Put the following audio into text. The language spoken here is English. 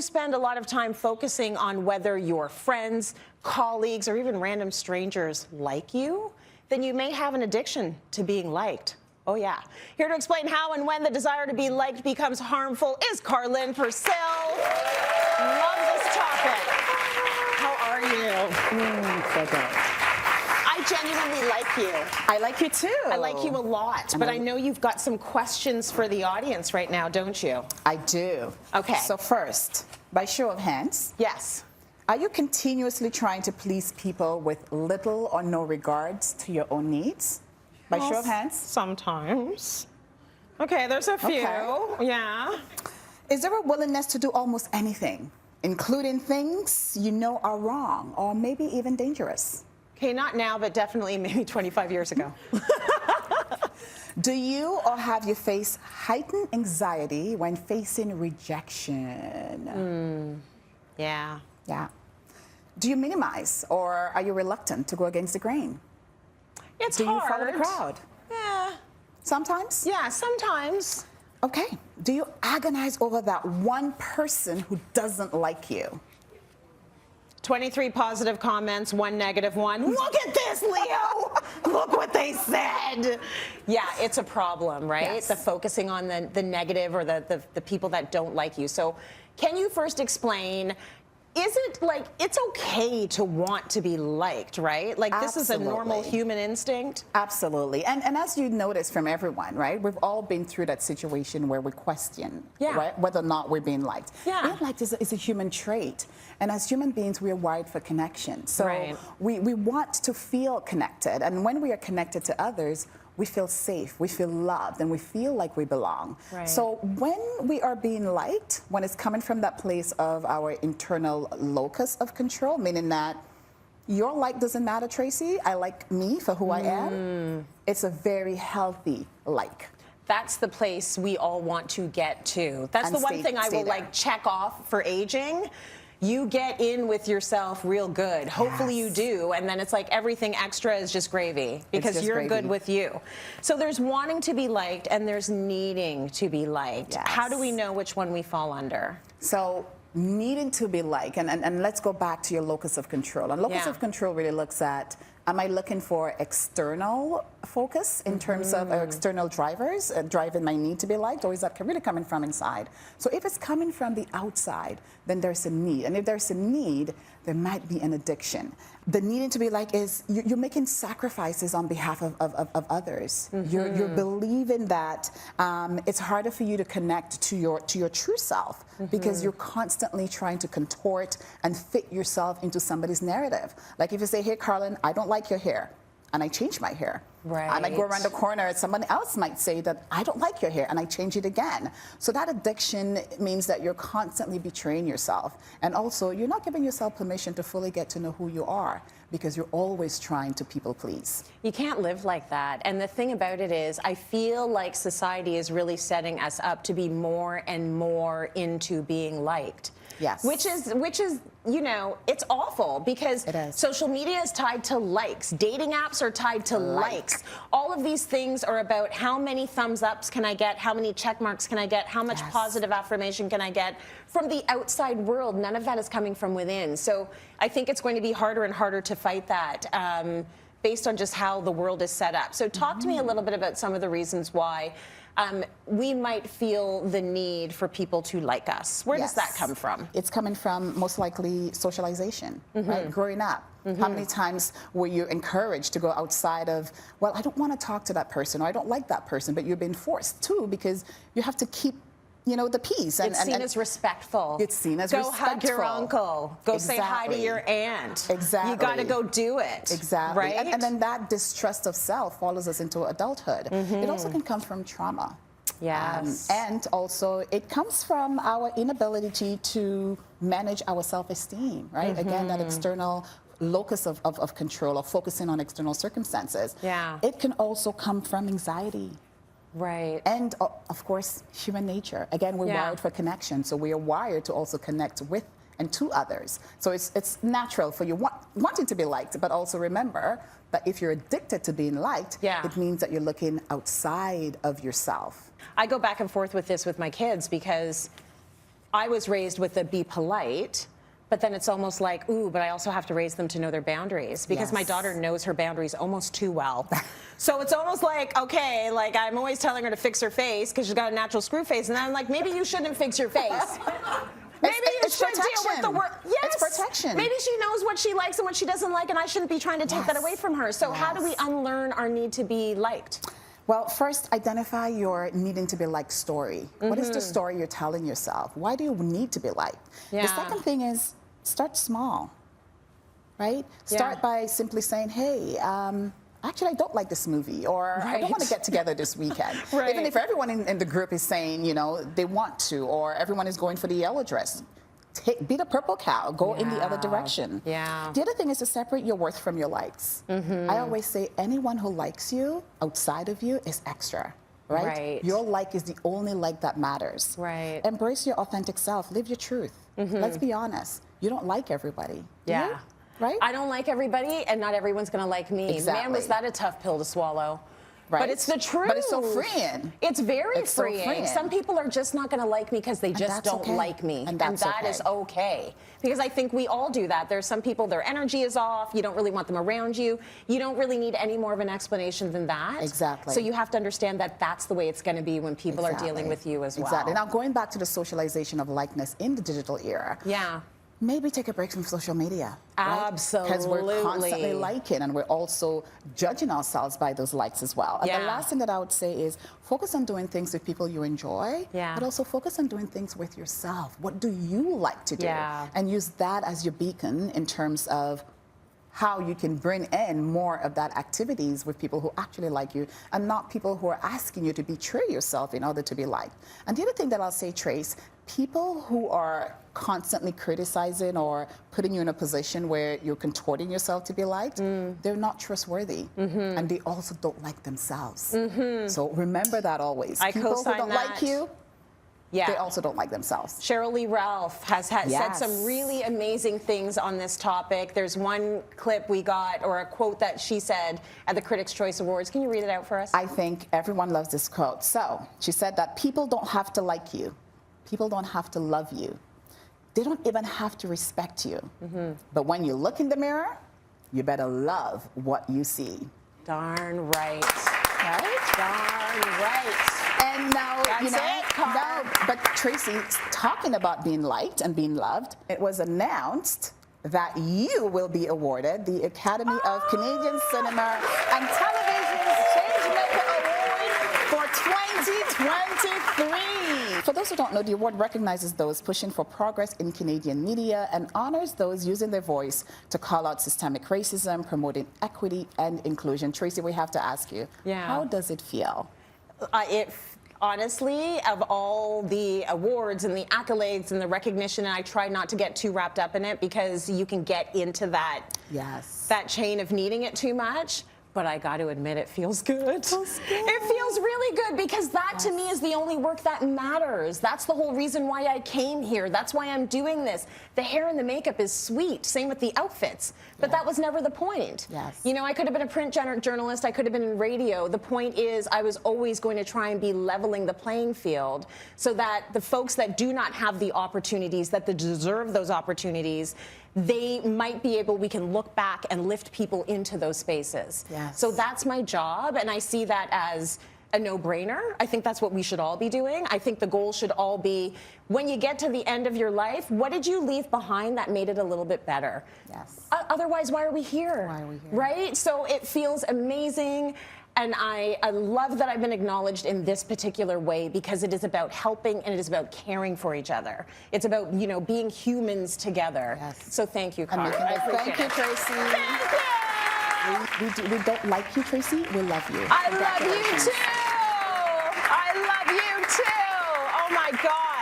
you spend a lot of time focusing on whether your friends, colleagues, or even random strangers like you, then you may have an addiction to being liked. Oh yeah. Here to explain how and when the desire to be liked becomes harmful is Karlyn Percil. Love this topic. How are you? So good. I genuinely like you. I like you too. I like you a lot, but I know you've got some questions for the audience right now, don't you? I do. Okay. So first, by show of hands, Yes. are you continuously trying to please people with little or no regards to your own needs? By show of hands? Sometimes. Okay, there's a few. Okay. Yeah. Is there a willingness to do almost anything, including things you know are wrong or maybe even dangerous? Okay, not now, but definitely maybe 25 years ago. Do you or have you faced heightened anxiety when facing rejection? Yeah. Yeah. Do you minimize or are you reluctant to go against the grain? It's Do hard. you follow the crowd? Yeah. Sometimes? Yeah, sometimes. Okay. Do you agonize over that one person who doesn't like you? 23 positive comments, 1 negative one. Look at this, Leo. Look what they said. Yeah, it's a problem, right? Yes. The focusing on the negative or the people that don't like you. So can you first explain, is it like, it's okay to want to be liked, right? Like this is a normal Absolutely. human instinct? Absolutely. And as you notice from everyone, right, we've all been through that situation where we question, Yeah. right, whether or not we're being liked. Yeah. Being liked is a human trait. And as human beings, we are wired for connection. So Right. we want to feel connected. And when we are connected to others, we feel safe, we feel loved, and we feel like we belong. Right. So when we are being liked, when it's coming from that place of our internal locus of control, meaning that your like doesn't matter, Tracy, I like me for who I am, it's a very healthy like. That's the place we all want to get to. That's And the one stay- thing I stay will there. like check off for aging. You get in with yourself real good. Hopefully you Yes. do. And then it's like everything extra is just gravy because just you're gravy. good with you. So there's wanting to be liked and there's needing to be liked. Yes. How do we know which one we fall under? So needing to be liked, and let's go back to your locus of control. And locus Yeah. of control really looks at, am I looking for external focus in terms of external drivers driving my need to be liked, or is that really coming from inside? So if it's coming from the outside, then there's a need. And if there's a need, there might be an addiction. The needing to be liked is you're making sacrifices on behalf of others. You're believing that it's harder for you to connect to your true self because you're constantly trying to contort and fit yourself into somebody's narrative. Like if you say, hey, Karlyn, I don't like your hair, and I change my hair. Right. I might go around the corner and someone else might say that I don't like your hair, and I change it again. So that addiction means that you're constantly betraying yourself. And also, you're not giving yourself permission to fully get to know who you are because you're always trying to people please. You can't live like that. And the thing about it is, I feel like society is really setting us up to be more and more into being liked. Yes. Which is, you know, it's awful because It is. social media is tied to likes. Dating apps are tied to likes. All of these things are about how many thumbs ups can I get, how many check marks can I get, how much Yes. positive affirmation can I get from the outside world. None of that is coming from within. So I think it's going to be harder and harder to fight that based on just how the world is set up. So talk to me a little bit about some of the reasons why we might feel the need for people to like us. Where does that Yes. come from? It's coming from most likely socialization, right? Growing up. How many times were you encouraged to go outside of, well, I don't want to talk to that person or I don't like that person, but you're being forced to because you have to keep, you know, the peace. It's seen as respectful. It's seen as go respectful. hug your uncle. Go say hi to Exactly. your aunt. Exactly. You got to go do it. Exactly. Right? And then that distrust of self follows us into adulthood. It also can come from trauma. Yes. And also it comes from our inability to manage our self-esteem, right? Again, that external locus of control or focusing on external circumstances. Yeah. It can also come from anxiety. Right. And of course, human nature. Again, we're Yeah. wired for connection. So we are wired to also connect with and to others. So it's natural for you wanting to be liked, but also remember that if you're addicted to being liked, Yeah. it means that you're looking outside of yourself. I go back and forth with this with my kids because I was raised with the be polite, but then it's almost like, ooh, but I also have to raise them to know their boundaries because my Yes. daughter knows her boundaries almost too well. So it's almost like, okay, like I'm always telling her to fix her face because she's got a natural screw face, and then I'm like, maybe you shouldn't fix your face. Maybe you it's should deal with the protection. word. Yes, It's protection. Maybe she knows what she likes and what she doesn't like, and I shouldn't be trying to take that away from her. So how do we unlearn our need to be liked? Well, first, identify your needing to be liked story. What is the story you're telling yourself? Why do you need to be liked? Yeah. The second thing is start small, right? Start by simply saying, hey, actually, I don't like this movie, or I don't want to get together this weekend. Even if everyone in the group is saying, you know, they want to, or everyone is going for the yellow dress. Be the purple cow. Go in the other direction. Yeah. The other thing is to separate your worth from your likes. I always say anyone who likes you outside of you is extra. Right? Your like is the only like that matters. Right. Embrace your authentic self. Live your truth. Let's be honest. You don't like everybody. do you? Right? I don't like everybody, and not everyone's going to like me. Exactly. Man, was that a tough pill to swallow. Right. But it's the truth. But it's so freeing. It's very It's so freeing. freeing. Some people are just not going to like me because they just that's don't okay. like me. And that's that okay. is okay. Because I think we all do that. There's some people, their energy is off. You don't really want them around you. You don't really need any more of an explanation than that. Exactly. So you have to understand that that's the way it's going to be when people are dealing with you as well. Exactly. Now, going back to the socialization of likeness in the digital era. Yeah. Maybe take a break from social media. Absolutely. Because we're constantly liking, and we're also judging ourselves by those likes as well. And the last thing that I would say is focus on doing things with people you enjoy, but also focus on doing things with yourself. What do you like to do? And use that as your beacon in terms of how you can bring in more of that activities with people who actually like you, and not people who are asking you to betray yourself in order to be liked. And the other thing that I'll say, Trace, people who are constantly criticizing or putting you in a position where you're contorting yourself to be liked, they're not trustworthy, and they also don't like themselves. So remember that always. People who don't like you, they also don't like themselves. Cheryl Lee Ralph has said some really amazing things on this topic. There's one clip we got, or a quote that she said at the Critics' Choice Awards. Can you read it out for us? I think everyone loves this quote. So she said that people don't have to like you. People don't have to love you. They don't even have to respect you. But when you look in the mirror, you better love what you see. Darn right. Right? Darn right. And now, but Tracy, talking about being liked and being loved, it was announced that you will be awarded the Academy of Canadian Cinema and Television's Changemaker Award for 2023. For those who don't know, the award recognizes those pushing for progress in Canadian media and honors those using their voice to call out systemic racism, promoting equity and inclusion. Tracy, we have to ask you, how does it feel? Honestly, of all the awards and the accolades and the recognition, and I try not to get too wrapped up in it because you can get into that, that chain of needing it too much. But I got to admit, it feels good. It feels really good because that to me is the only work that matters. That's the whole reason why I came here. That's why I'm doing this. The hair and the makeup is sweet. Same with the outfits. But that was never the point. You know, I could have been a print journalist. I could have been in radio. The point is I was always going to try and be leveling the playing field so that the folks that do not have the opportunities, that deserve those opportunities, they might be able, we can look back and lift people into those spaces. So that's my job, and I see that as a no-brainer. I think that's what we should all be doing. I think the goal should all be, when you get to the end of your life, what did you leave behind that made it a little bit better? Otherwise, why are we here? Right? So it feels amazing. And I love that I've been acknowledged in this particular way because it is about helping and it is about caring for each other. It's about, you know, being humans together. So thank you, Karlyn. Thank you, Tracy. Thank you. We don't like you, Tracy. We love you. I love you too. I love you too. Oh my God.